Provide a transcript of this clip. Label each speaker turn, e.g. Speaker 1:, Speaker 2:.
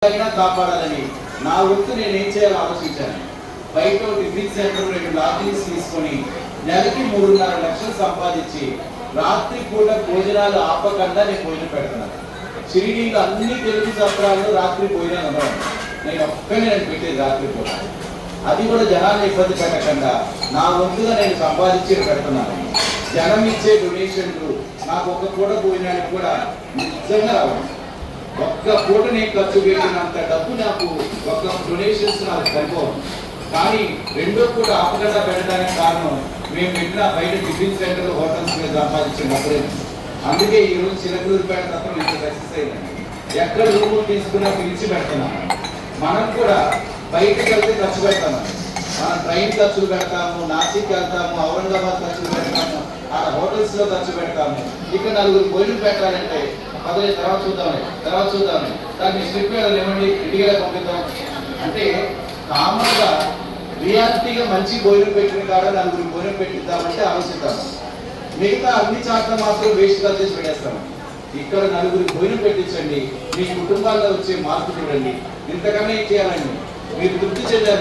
Speaker 1: కాపాడాలని నా వంతు నేనేం చేయాలో ఆలోచించాను. బయట టిఫిన్ సెంటర్ 2 లాడ్జీస్ తీసుకొని నెలకి 3.5 లక్షలు సంపాదించి రాత్రి పూట భోజనాలు ఆపకుండా నేను భోజనం పెడుతున్నాను. షిరిడీలో అన్ని తెలుగు సత్రాల్లో రాత్రి భోజనాలు ఉండవు. నేను ఒక్కనే పెట్టేది రాత్రి పూట. అది కూడా జనాన్ని ఇబ్బంది పెట్టకుండా నా వంతుగా నేను సంపాదించి పెడుతున్నాను. జనం ఇచ్చే డొనేషన్లు నాకు ఒక పూట భోజనానికి కూడా నిజంగా రావాలి. ఒక్క పూట నేను ఖర్చు పెట్టినంత డబ్బు నాకు ఒక్క డొనేషన్స్ నాకు సరిపోదు. కానీ రెండో పూట ఆపకుండా పెట్టడానికి కారణం మేము పెట్టిన బయట టిఫిన్ సెంటర్ హోటల్స్ మీద సంపాదించిన డబ్బులే. అందుకే ఈరోజు చిలకలూరుపేట తప్ప ఇంత సక్సెస్ అయిందండి. ఎక్కడ రూములు తీసుకున్నా పిలిచి పెడుతున్నాము. మనం కూడా బయటకు వెళ్తే ఖర్చు పెడతాము. మనం ట్రైన్ ఖర్చులు పెడతాము, నాసిక్ వెళ్తాము, ఔరంగాబాద్ ఖర్చులు పెడతాము, ఆ హోటల్స్ లో ఖర్చు పెడతాము. ఇక్కడ 4 భోజనం పెట్టాలంటే పదవి తర్వాత చూద్దామని దాన్ని స్లిప్ ఏమండి ఇంటికి పంపిద్దాం అంటే కామన్గా రియాలిటీగా మంచి భోజనం పెట్టిన కాడ 4 భోజనం పెట్టిద్దామంటే ఆలోచిద్దాము. మిగతా అన్ని చాట్ల మాత్రం వేస్ట్ గా చేసి పెట్టేస్తాము. ఇక్కడ 4 భోజనం పెట్టించండి, మీ కుటుంబాల్లో వచ్చే మార్పు చూడండి. ఇంతకన్నా ఏం చేయాలండి? మీరు తృప్తి చెందారు.